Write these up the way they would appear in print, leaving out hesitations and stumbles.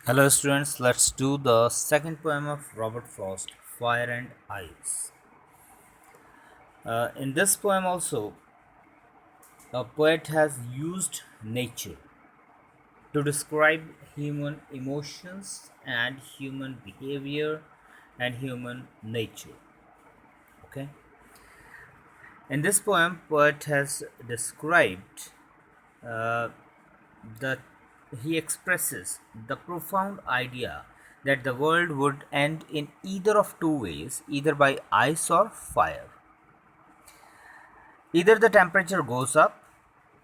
Hello students, let's do the second poem of Robert Frost, Fire and Ice. In this poem also, a poet has used nature to describe human emotions and human behavior and human nature. Okay. In this poem, poet has described uh, the he expresses the profound idea that the world would end in either of two ways, either by ice or fire. Either the temperature goes up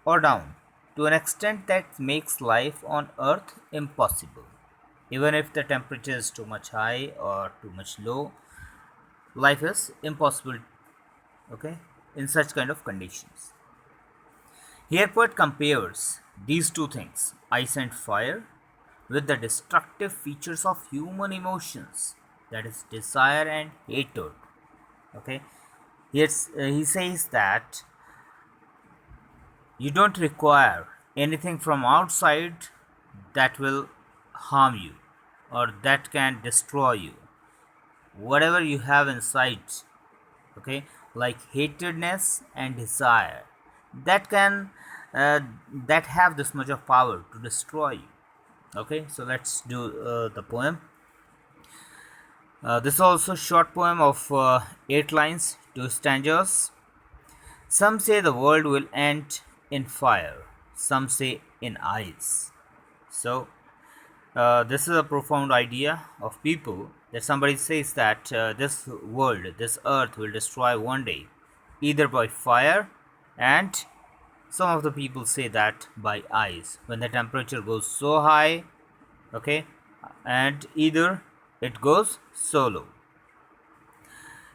or down to an extent that makes life on earth impossible. Even if the temperature is too much high or too much low, life is impossible, okay, in such kind of conditions. Here poet compares these two things, ice and fire, with the destructive features of human emotions, that is desire and hatred. Okay, he says that you don't require anything from outside that will harm you or that can destroy you. Whatever you have inside, okay, like hatredness and desire, that can uh, that have this much of power to destroy you. Okay, so let's do the poem. This is also a short poem of 8 lines, 2 stanzas. Some say the world will end in fire, some say in ice. So, this is a profound idea of people that somebody says that this world, this earth will destroy one day, either by fire, and some of the people say that by ice, when the temperature goes so high, okay, and either it goes so low,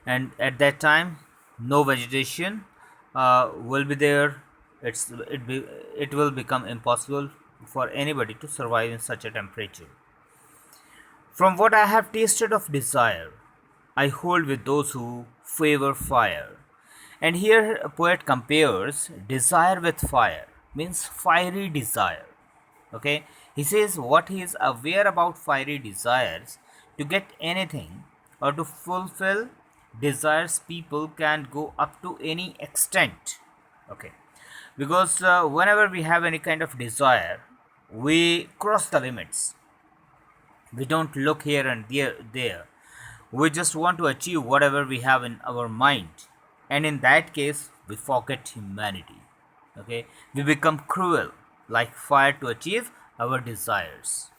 and at that time no vegetation will be there. It will become impossible for anybody to survive in such a temperature. From what I have tasted of desire, I hold with those who favor fire. And here a poet compares desire with fire, means fiery desire. Okay, he says what he is aware about fiery desires, to get anything or to fulfill desires, people can go up to any extent. Okay, because whenever we have any kind of desire, we cross the limits. We don't look here and there. We just want to achieve whatever we have in our mind, and in that case we forget humanity. Okay, we become cruel like fire to achieve our desires.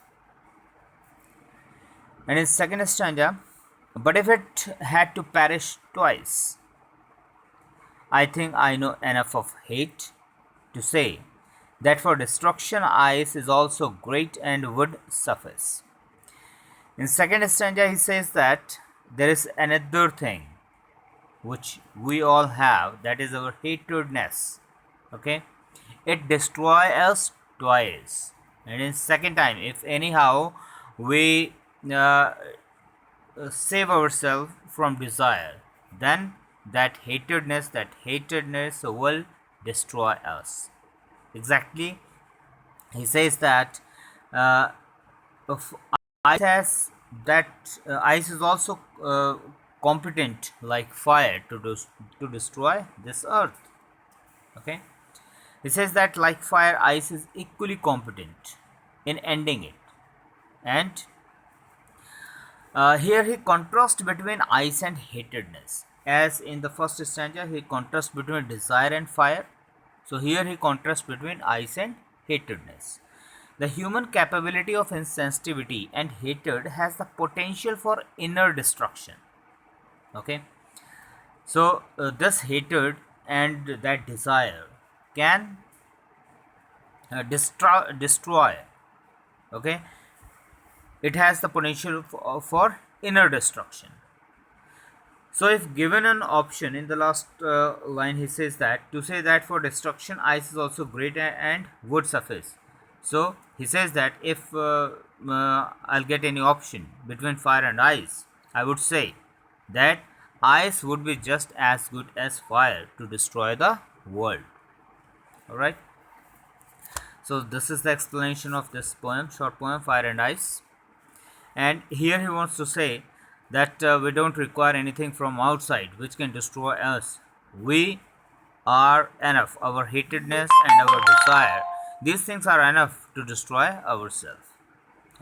And in second stanza, but if it had to perish twice, I think I know enough of hate to say that for destruction ice is also great and would suffice. In second stanza, he says that there is another thing which we all have, that is our hatredness. Okay, it destroys us twice, and in second time, if anyhow we uh, save ourselves from desire, then that hatredness will destroy us. Exactly, he says that uh, if ice has that ice is also competent like fire to destroy this earth. Okay, he says that like fire, ice is equally competent in ending it. And here he contrasts between ice and hatredness. As in the first stanza, he contrasts between desire and fire. So here he contrasts between ice and hatredness. The human capability of insensitivity and hatred has the potential for inner destruction. Okay, so this hatred and that desire can destroy. Okay, it has the potential for inner destruction. So, if given an option in the last line, he says that to say that for destruction, ice is also great and would suffice. So, he says that if I'll get any option between fire and ice, I would say that ice would be just as good as fire to destroy the world. Alright. So, this is the explanation of this poem, short poem, Fire and Ice. And here he wants to say that we don't require anything from outside which can destroy us. We are enough. Our hatedness and our desire, these things are enough to destroy ourselves.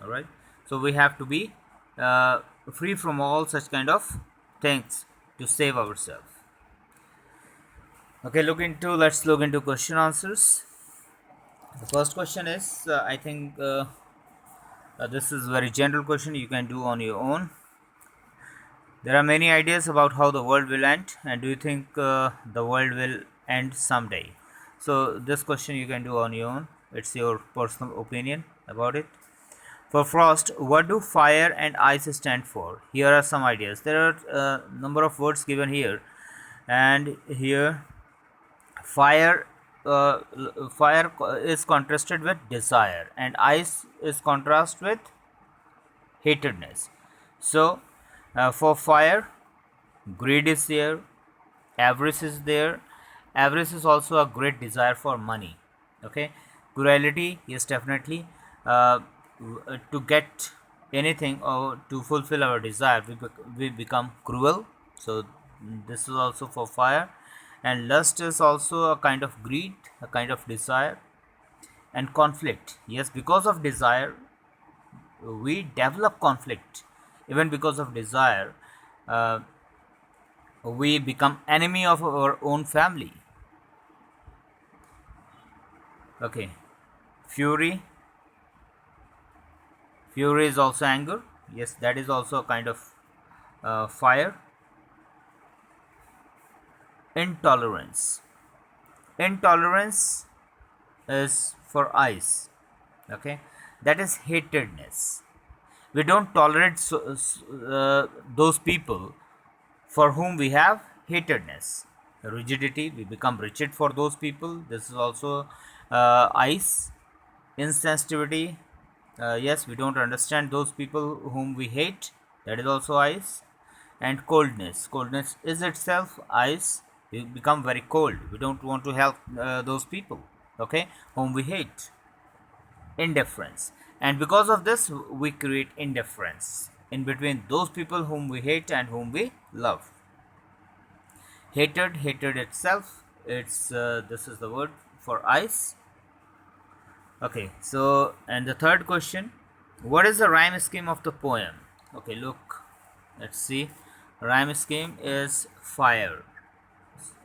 All right. So we have to be uh, free from all such kind of things to save ourselves. Okay, let's look into question answers. The first question is, I think this is very general question you can do on your own. There are many ideas about how the world will end, and do you think the world will end someday? So this question you can do on your own. It's your personal opinion about it. For Frost, what do fire and ice stand for? Here are some ideas. There are a number of words given here, and here fire fire is contrasted with desire, and ice is contrast with hatedness. So for fire, greed is there, avarice is there. Avarice is also a great desire for money. Okay, cruelty, yes, definitely. To get anything or to fulfill our desire, we become cruel. So this is also for fire. And lust is also a kind of greed, a kind of desire. And conflict, yes, because of desire we develop conflict. Even because of desire, uh, we become enemy of our own family. Okay, fury, fury is also anger. Yes, that is also a kind of fire. Intolerance, intolerance is for ice. Okay, that is hatedness. We don't tolerate those people for whom we have hatedness. Rigidity, we become rigid for those people. This is also ice. Insensitivity, yes, we don't understand those people whom we hate. That is also ice. And coldness, coldness is itself ice. We become very cold. We don't want to help those people, okay, whom we hate. Indifference, and because of this we create indifference in between those people whom we hate and whom we love. Hatred, hatred itself, it's this is the word for ice. Okay, so and the third question, what is the rhyme scheme of the poem? Okay, look, let's see. Rhyme scheme is fire,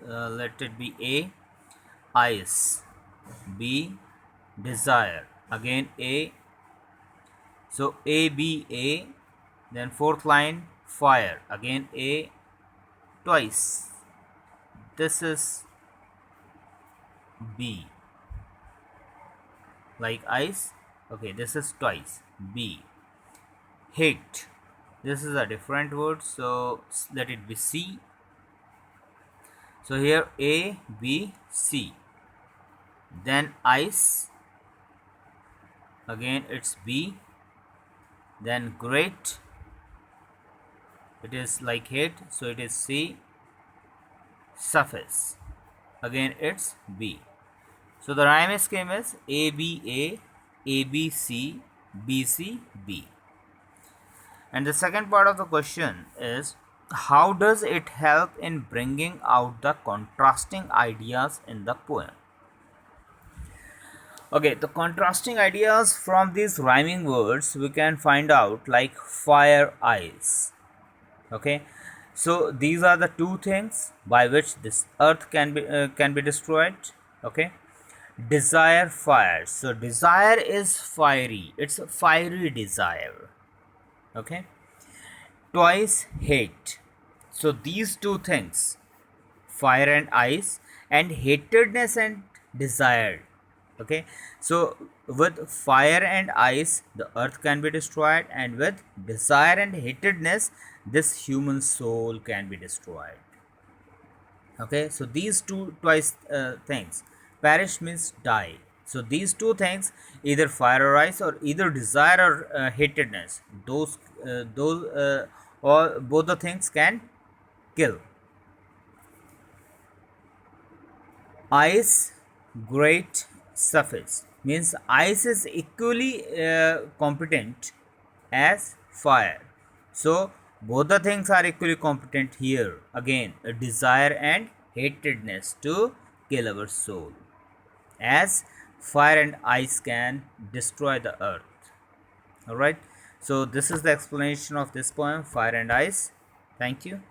let it be A, ice, B, desire, again A. So A, B, A, then fourth line fire, again A twice. This is B, like ice. Okay, this is twice B. Hate, this is a different word, so let it be C. So here A, B, C, then ice, again it's B, then great, it is like hate, so it is C. Surface, again it's B. So the rhyme scheme is A, B, A, A, B, C, B, C, B. And the second part of the question is, how does it help in bringing out the contrasting ideas in the poem? Okay, the contrasting ideas from these rhyming words we can find out, like fire, ice. Okay, so these are the two things by which this earth can be destroyed. Okay, desire, fire. So desire is fiery, it's a fiery desire. Okay, twice hate. So these two things, fire and ice, and hatredness and desire. Okay, so with fire and ice the earth can be destroyed, and with desire and hatredness this human soul can be destroyed. Okay, so these two twice things, perish means die. So these two things, either fire or ice, or either desire or hatredness, those or both the things can kill. Ice, great, surface, means ice is equally competent as fire. So both the things are equally competent here. Again, a desire and hatredness to kill our soul, as fire and ice can destroy the earth. Alright, so this is the explanation of this poem, Fire and Ice. Thank you.